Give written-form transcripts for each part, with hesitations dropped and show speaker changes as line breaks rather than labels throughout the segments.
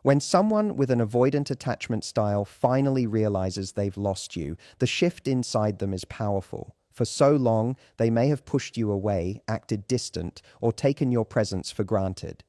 When someone with an avoidant attachment style finally realizes they've lost you, the shift inside them is powerful. For so long, they may have pushed you away, acted distant, or taken your presence for granted.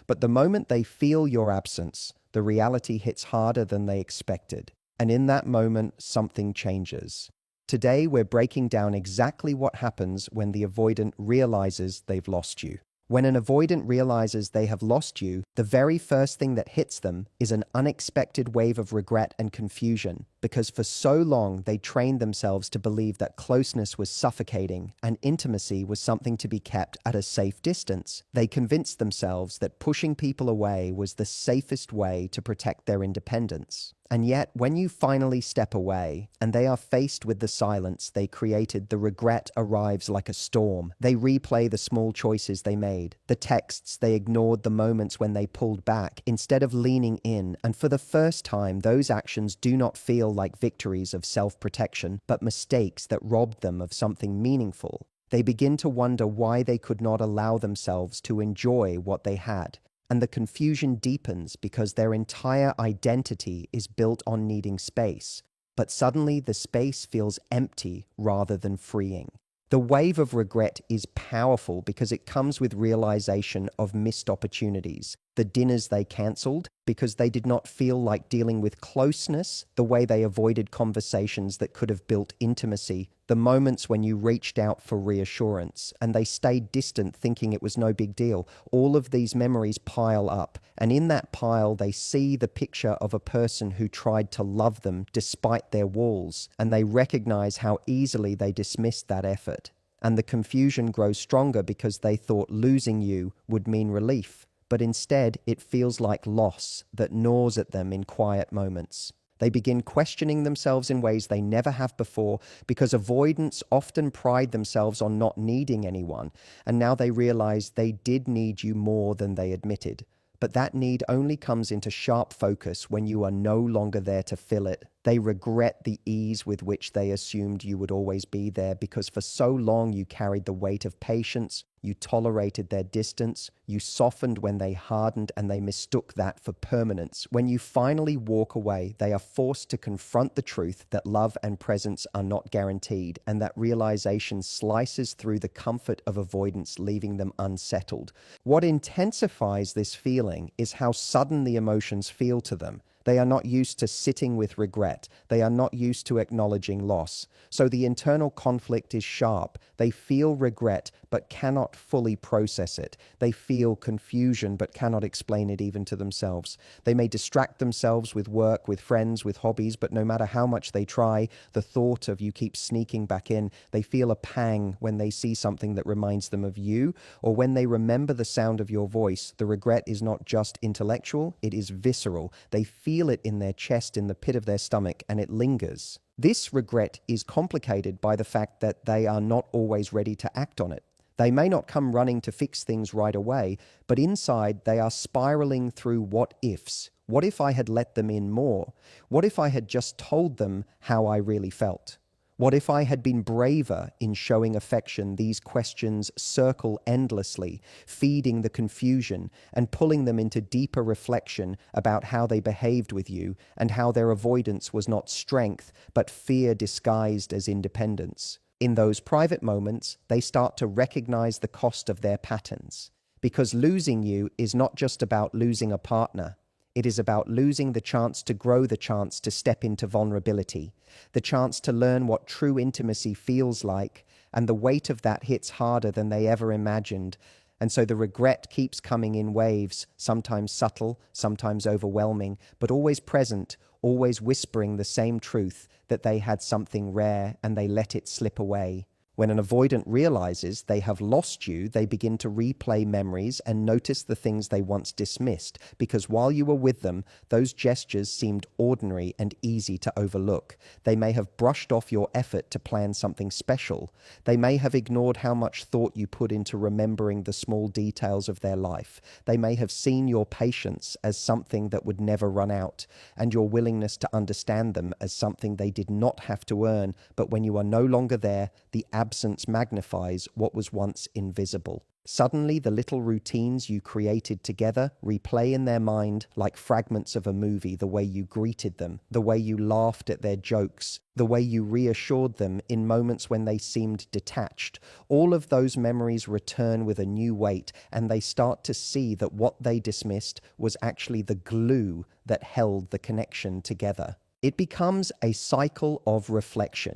But the moment they feel your absence, the reality hits harder than they expected. And in that moment, something changes. Today, we're breaking down exactly what happens when the avoidant realizes they've lost you. When an avoidant realizes they have lost you, the very first thing that hits them is an unexpected wave of regret and confusion, because for so long they trained themselves to believe that closeness was suffocating and intimacy was something to be kept at a safe distance. They convinced themselves that pushing people away was the safest way to protect their independence. And yet, when you finally step away and they are faced with the silence they created, the regret arrives like a storm. They replay the small choices they made, the texts they ignored, the moments when they pulled back instead of leaning in. And for the first time, those actions do not feel like victories of self-protection, but mistakes that robbed them of something meaningful. They begin to wonder why they could not allow themselves to enjoy what they had. And the confusion deepens because their entire identity is built on needing space. But suddenly the space feels empty rather than freeing. The wave of regret is powerful because it comes with realization of missed opportunities. The dinners they cancelled because they did not feel like dealing with closeness, the way they avoided conversations that could have built intimacy, the moments when you reached out for reassurance and they stayed distant thinking it was no big deal. All of these memories pile up, and in that pile they see the picture of a person who tried to love them despite their walls, and they recognize how easily they dismissed that effort. And the confusion grows stronger because they thought losing you would mean relief. But instead, it feels like loss that gnaws at them in quiet moments. They begin questioning themselves in ways they never have before because avoidants often pride themselves on not needing anyone, and now they realize they did need you more than they admitted. But that need only comes into sharp focus when you are no longer there to fill it. They regret the ease with which they assumed you would always be there because for so long you carried the weight of patience, you tolerated their distance, you softened when they hardened, and they mistook that for permanence. When you finally walk away, they are forced to confront the truth that love and presence are not guaranteed, and that realization slices through the comfort of avoidance, leaving them unsettled. What intensifies this feeling is how sudden the emotions feel to them. They are not used to sitting with regret. They are not used to acknowledging loss. So the internal conflict is sharp. They feel regret but cannot fully process it. They feel confusion but cannot explain it even to themselves. They may distract themselves with work, with friends, with hobbies, but no matter how much they try, the thought of you keeps sneaking back in. They feel a pang when they see something that reminds them of you, or when they remember the sound of your voice. The regret is not just intellectual, it is visceral. They feel it in their chest, in the pit of their stomach, and it lingers. This regret is complicated by the fact that they are not always ready to act on it. They may not come running to fix things right away, but inside they are spiraling through what ifs. What if I had let them in more? What if I had just told them how I really felt? What if I had been braver in showing affection? These questions circle endlessly, feeding the confusion and pulling them into deeper reflection about how they behaved with you and how their avoidance was not strength, but fear disguised as independence. In those private moments, they start to recognize the cost of their patterns. Because losing you is not just about losing a partner. It is about losing the chance to grow, the chance to step into vulnerability, the chance to learn what true intimacy feels like, and the weight of that hits harder than they ever imagined. And so the regret keeps coming in waves, sometimes subtle, sometimes overwhelming, but always present, always whispering the same truth, that they had something rare and they let it slip away. When an avoidant realizes they have lost you, they begin to replay memories and notice the things they once dismissed, because while you were with them, those gestures seemed ordinary and easy to overlook. They may have brushed off your effort to plan something special. They may have ignored how much thought you put into remembering the small details of their life. They may have seen your patience as something that would never run out, and your willingness to understand them as something they did not have to earn. But when you are no longer there, the absence magnifies what was once invisible. Suddenly, the little routines you created together replay in their mind like fragments of a movie: the way you greeted them, the way you laughed at their jokes, the way you reassured them in moments when they seemed detached. All of those memories return with a new weight, and they start to see that what they dismissed was actually the glue that held the connection together. It becomes a cycle of reflection.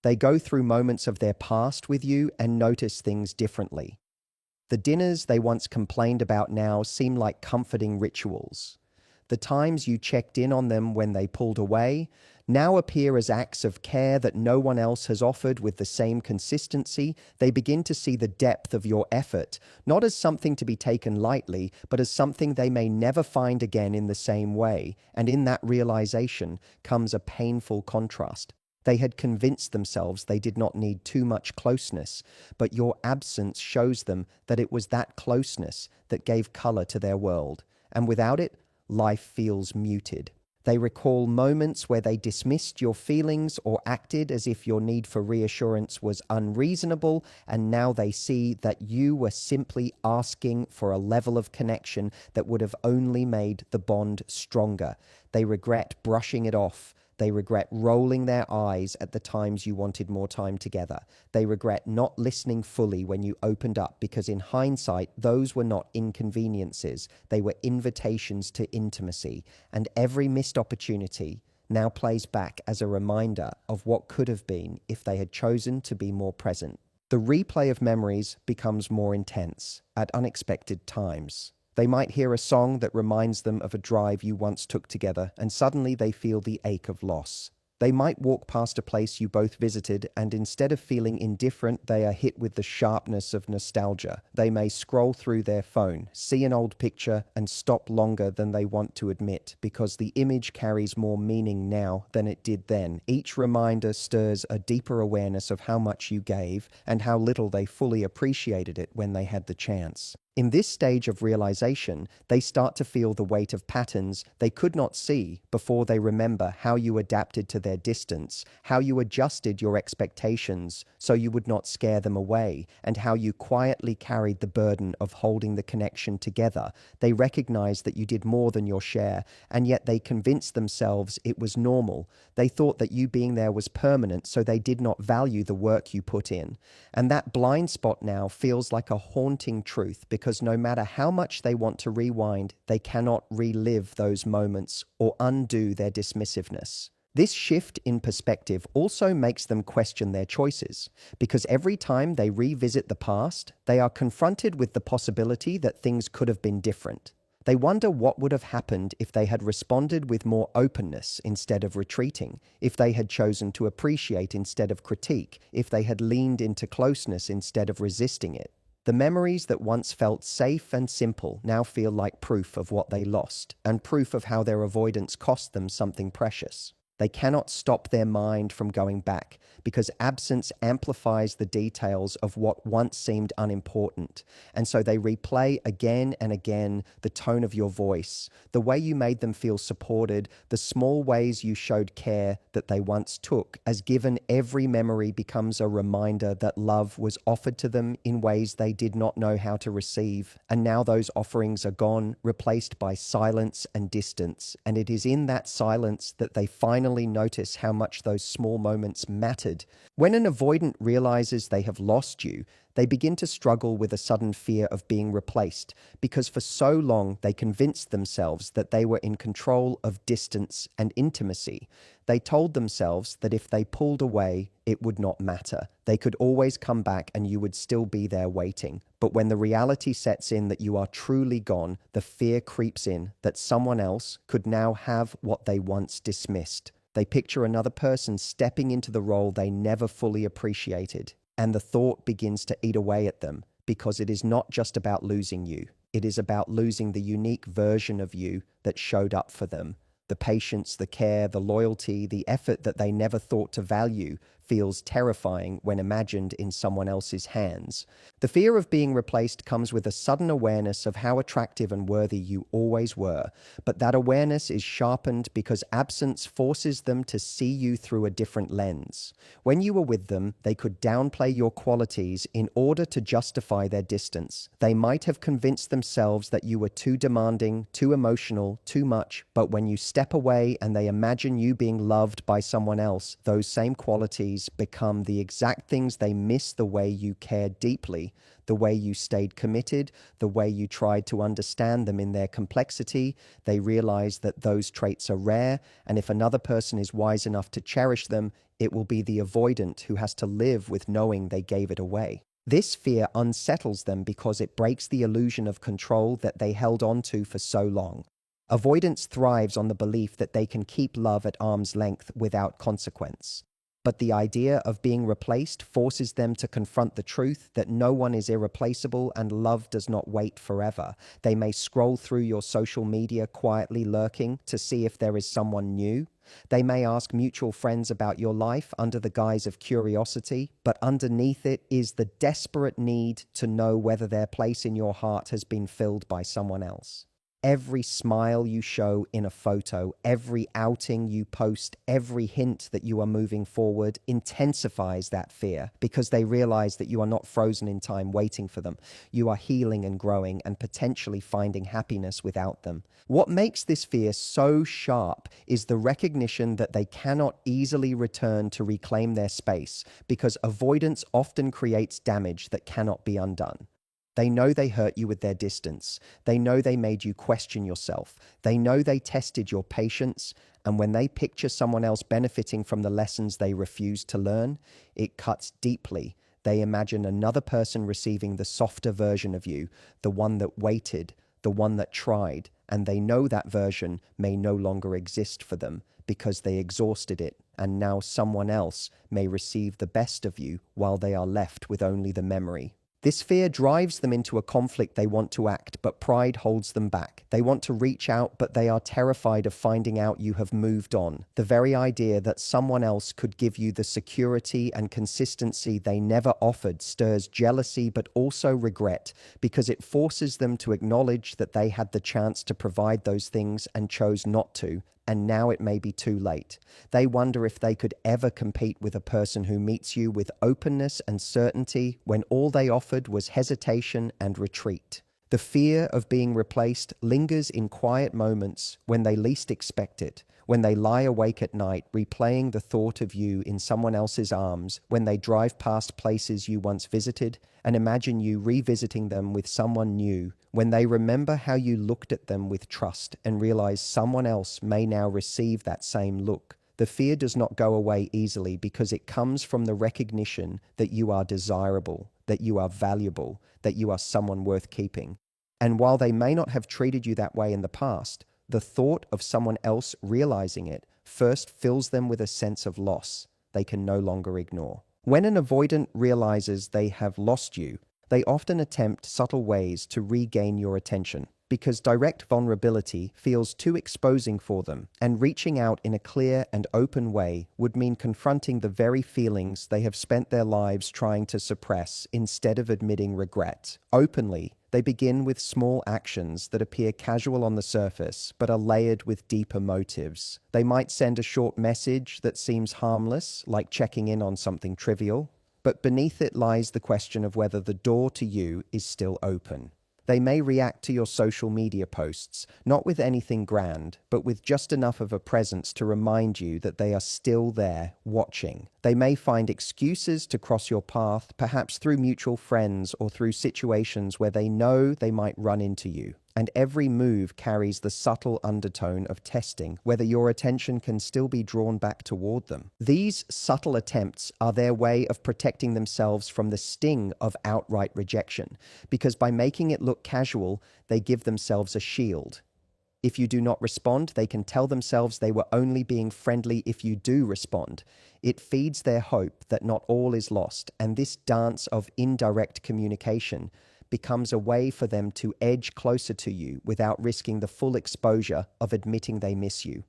They go through moments of their past with you and notice things differently. The dinners they once complained about now seem like comforting rituals. The times you checked in on them when they pulled away now appear as acts of care that no one else has offered with the same consistency. They begin to see the depth of your effort, not as something to be taken lightly, but as something they may never find again in the same way. And in that realization comes a painful contrast. They had convinced themselves they did not need too much closeness, but your absence shows them that it was that closeness that gave color to their world, and without it, life feels muted. They recall moments where they dismissed your feelings or acted as if your need for reassurance was unreasonable, and now they see that you were simply asking for a level of connection that would have only made the bond stronger. They regret brushing it off. They regret rolling their eyes at the times you wanted more time together. They regret not listening fully when you opened up, because in hindsight, those were not inconveniences. They were invitations to intimacy. And every missed opportunity now plays back as a reminder of what could have been if they had chosen to be more present. The replay of memories becomes more intense at unexpected times. They might hear a song that reminds them of a drive you once took together, and suddenly they feel the ache of loss. They might walk past a place you both visited, and instead of feeling indifferent, they are hit with the sharpness of nostalgia. They may scroll through their phone, see an old picture, and stop longer than they want to admit, because the image carries more meaning now than it did then. Each reminder stirs a deeper awareness of how much you gave and how little they fully appreciated it when they had the chance. In this stage of realization, they start to feel the weight of patterns they could not see before they remember how you adapted to their distance, how you adjusted your expectations so you would not scare them away, and how you quietly carried the burden of holding the connection together. They recognize that you did more than your share, and yet they convinced themselves it was normal. They thought that you being there was permanent, so they did not value the work you put in. And that blind spot now feels like a haunting truth, because no matter how much they want to rewind, they cannot relive those moments or undo their dismissiveness. This shift in perspective also makes them question their choices, because every time they revisit the past, they are confronted with the possibility that things could have been different. They wonder what would have happened if they had responded with more openness instead of retreating, if they had chosen to appreciate instead of critique, if they had leaned into closeness instead of resisting it. The memories that once felt safe and simple now feel like proof of what they lost, and proof of how their avoidance cost them something precious. They cannot stop their mind from going back, because absence amplifies the details of what once seemed unimportant. And so they replay again and again the tone of your voice, the way you made them feel supported, the small ways you showed care that they once took, as given every memory becomes a reminder that love was offered to them in ways they did not know how to receive. And now those offerings are gone, replaced by silence and distance. And it is in that silence that they finally notice how much those small moments mattered. When an avoidant realizes they have lost you, they begin to struggle with a sudden fear of being replaced, because for so long they convinced themselves that they were in control of distance and intimacy. They told themselves that if they pulled away, it would not matter. They could always come back and you would still be there waiting. But when the reality sets in that you are truly gone, the fear creeps in that someone else could now have what they once dismissed. They picture another person stepping into the role they never fully appreciated. And the thought begins to eat away at them, because it is not just about losing you. It is about losing the unique version of you that showed up for them. The patience, the care, the loyalty, the effort that they never thought to value. feels terrifying when imagined in someone else's hands. The fear of being replaced comes with a sudden awareness of how attractive and worthy you always were, but that awareness is sharpened because absence forces them to see you through a different lens. When you were with them, they could downplay your qualities in order to justify their distance. They might have convinced themselves that you were too demanding, too emotional, too much, but when you step away and they imagine you being loved by someone else, those same qualities become the exact things they miss: the way you cared deeply, the way you stayed committed, the way you tried to understand them in their complexity. They realize that those traits are rare, and if another person is wise enough to cherish them, it will be the avoidant who has to live with knowing they gave it away. This fear unsettles them because it breaks the illusion of control that they held on to for so long. Avoidance thrives on the belief that they can keep love at arm's length without consequence. But the idea of being replaced forces them to confront the truth that no one is irreplaceable and love does not wait forever. They may scroll through your social media quietly lurking to see if there is someone new. They may ask mutual friends about your life under the guise of curiosity, but underneath it is the desperate need to know whether their place in your heart has been filled by someone else. Every smile you show in a photo, every outing you post, every hint that you are moving forward intensifies that fear because they realize that you are not frozen in time waiting for them. You are healing and growing and potentially finding happiness without them. What makes this fear so sharp is the recognition that they cannot easily return to reclaim their space because avoidance often creates damage that cannot be undone. They know they hurt you with their distance. They know they made you question yourself. They know they tested your patience. And when they picture someone else benefiting from the lessons they refused to learn, it cuts deeply. They imagine another person receiving the softer version of you, the one that waited, the one that tried, and they know that version may no longer exist for them because they exhausted it, and now someone else may receive the best of you while they are left with only the memory. This fear drives them into a conflict. They want to act, but pride holds them back. They want to reach out, but they are terrified of finding out you have moved on. The very idea that someone else could give you the security and consistency they never offered stirs jealousy, but also regret, because it forces them to acknowledge that they had the chance to provide those things and chose not to. And now it may be too late. They wonder if they could ever compete with a person who meets you with openness and certainty when all they offered was hesitation and retreat. The fear of being replaced lingers in quiet moments when they least expect it, when they lie awake at night replaying the thought of you in someone else's arms, when they drive past places you once visited and imagine you revisiting them with someone new, when they remember how you looked at them with trust and realize someone else may now receive that same look. The fear does not go away easily because it comes from the recognition that you are desirable, that you are valuable, that you are someone worth keeping. And while they may not have treated you that way in the past, the thought of someone else realizing it first fills them with a sense of loss they can no longer ignore. When an avoidant realizes they have lost you, they often attempt subtle ways to regain your attention because direct vulnerability feels too exposing for them, and reaching out in a clear and open way would mean confronting the very feelings they have spent their lives trying to suppress instead of admitting regret. Openly, they begin with small actions that appear casual on the surface but are layered with deeper motives. They might send a short message that seems harmless, like checking in on something trivial, but beneath it lies the question of whether the door to you is still open. They may react to your social media posts, not with anything grand, but with just enough of a presence to remind you that they are still there, watching. They may find excuses to cross your path, perhaps through mutual friends or through situations where they know they might run into you. And every move carries the subtle undertone of testing whether your attention can still be drawn back toward them. These subtle attempts are their way of protecting themselves from the sting of outright rejection, because by making it look casual, they give themselves a shield. If you do not respond, they can tell themselves they were only being friendly if you do respond. It feeds their hope that not all is lost, and this dance of indirect communication becomes a way for them to edge closer to you without risking the full exposure of admitting they miss you.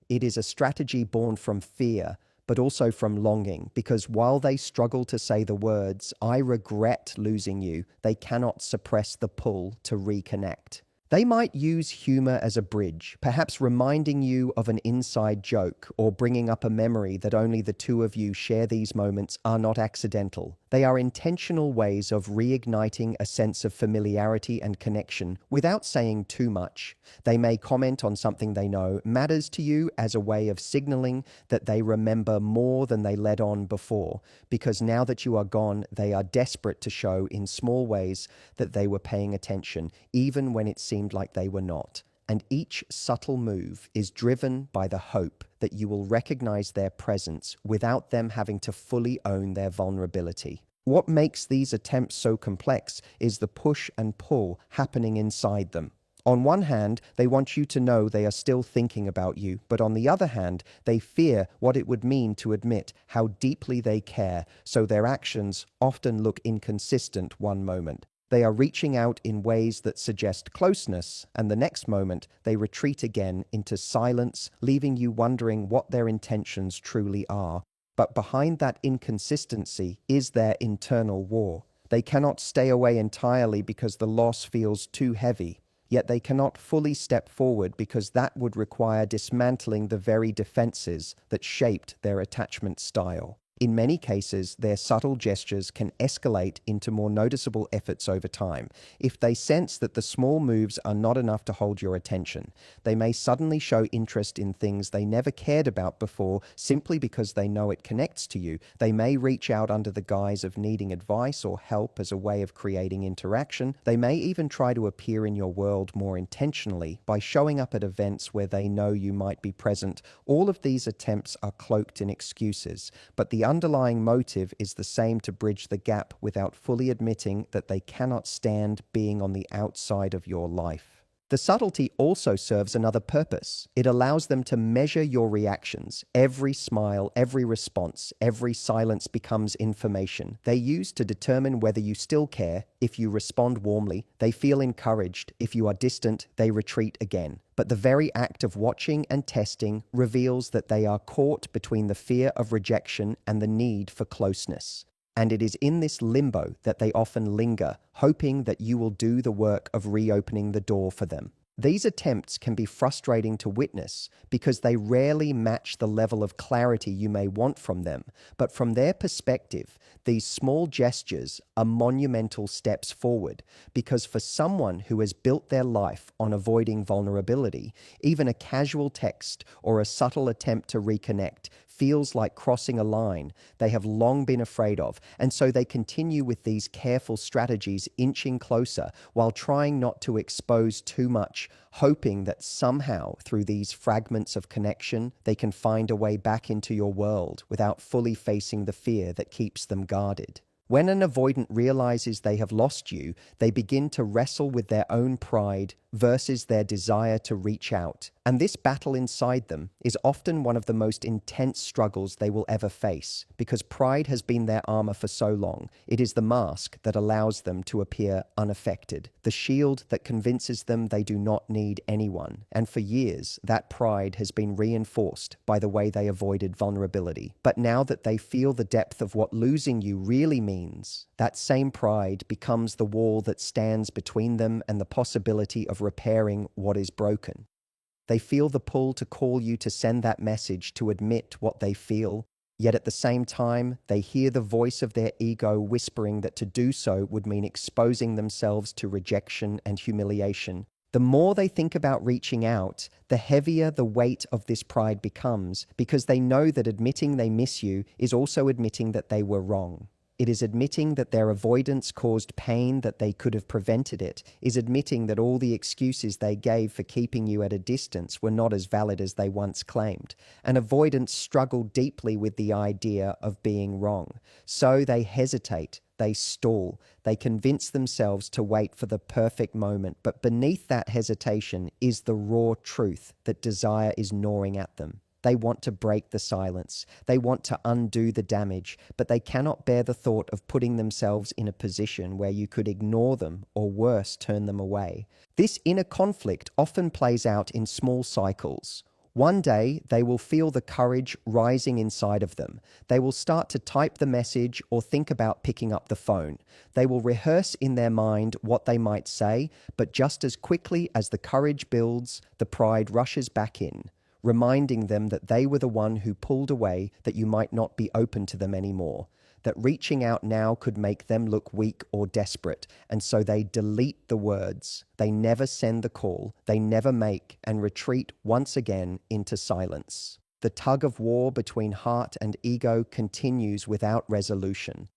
It is a strategy born from fear, but also from longing, because while they struggle to say the words, "I regret losing you," they cannot suppress the pull to reconnect. They might use humor as a bridge, perhaps reminding you of an inside joke or bringing up a memory that only the two of you share. These moments are not accidental. They are intentional ways of reigniting a sense of familiarity and connection without saying too much. They may comment on something they know matters to you as a way of signaling that they remember more than they let on before, because now that you are gone, they are desperate to show in small ways that they were paying attention, even when it seemed like they were not. And each subtle move is driven by the hope that you will recognize their presence without them having to fully own their vulnerability. What makes these attempts so complex is the push and pull happening inside them. On one hand, they want you to know they are still thinking about you, but on the other hand, they fear what it would mean to admit how deeply they care, so their actions often look inconsistent one moment. They are reaching out in ways that suggest closeness, and the next moment they retreat again into silence, leaving you wondering what their intentions truly are. But behind that inconsistency is their internal war. They cannot stay away entirely because the loss feels too heavy, yet they cannot fully step forward because that would require dismantling the very defenses that shaped their attachment style. In many cases, their subtle gestures can escalate into more noticeable efforts over time. If they sense that the small moves are not enough to hold your attention, they may suddenly show interest in things they never cared about before simply because they know it connects to you. They may reach out under the guise of needing advice or help as a way of creating interaction. They may even try to appear in your world more intentionally by showing up at events where they know you might be present. All of these attempts are cloaked in excuses, but the underlying motive is the same: to bridge the gap without fully admitting that they cannot stand being on the outside of your life. The subtlety also serves another purpose. It allows them to measure your reactions. Every smile, every response, every silence becomes information they use to determine whether you still care. If you respond warmly, they feel encouraged. If you are distant, they retreat again. But the very act of watching and testing reveals that they are caught between the fear of rejection and the need for closeness. And it is in this limbo that they often linger, hoping that you will do the work of reopening the door for them. These attempts can be frustrating to witness because they rarely match the level of clarity you may want from them. But from their perspective, these small gestures are monumental steps forward, because for someone who has built their life on avoiding vulnerability, even a casual text or a subtle attempt to reconnect feels like crossing a line they have long been afraid of, and so they continue with these careful strategies, inching closer while trying not to expose too much, hoping that somehow through these fragments of connection they can find a way back into your world without fully facing the fear that keeps them guarded. When an avoidant realizes they have lost you, they begin to wrestle with their own pride versus their desire to reach out. And this battle inside them is often one of the most intense struggles they will ever face, because pride has been their armor for so long. It is the mask that allows them to appear unaffected, the shield that convinces them they do not need anyone. And for years, that pride has been reinforced by the way they avoided vulnerability. But now that they feel the depth of what losing you really means, that same pride becomes the wall that stands between them and the possibility of repairing what is broken. They feel the pull to call you to send that message, to admit what they feel, yet at the same time, they hear the voice of their ego whispering that to do so would mean exposing themselves to rejection and humiliation. The more they think about reaching out, the heavier the weight of this pride becomes, because they know that admitting they miss you is also admitting that they were wrong. It is admitting that their avoidance caused pain, that they could have prevented it, is admitting that all the excuses they gave for keeping you at a distance were not as valid as they once claimed. And avoidants struggle deeply with the idea of being wrong. So they hesitate, they stall, they convince themselves to wait for the perfect moment. But beneath that hesitation is the raw truth that desire is gnawing at them. They want to break the silence. They want to undo the damage, but they cannot bear the thought of putting themselves in a position where you could ignore them or worse, turn them away. This inner conflict often plays out in small cycles. One day, they will feel the courage rising inside of them. They will start to type the message or think about picking up the phone. They will rehearse in their mind what they might say, but just as quickly as the courage builds, the pride rushes back in, reminding them that they were the one who pulled away, that you might not be open to them anymore, that reaching out now could make them look weak or desperate, and so they delete the words. They never send the call, they never make, and retreat once again into silence. The tug of war between heart and ego continues without resolution.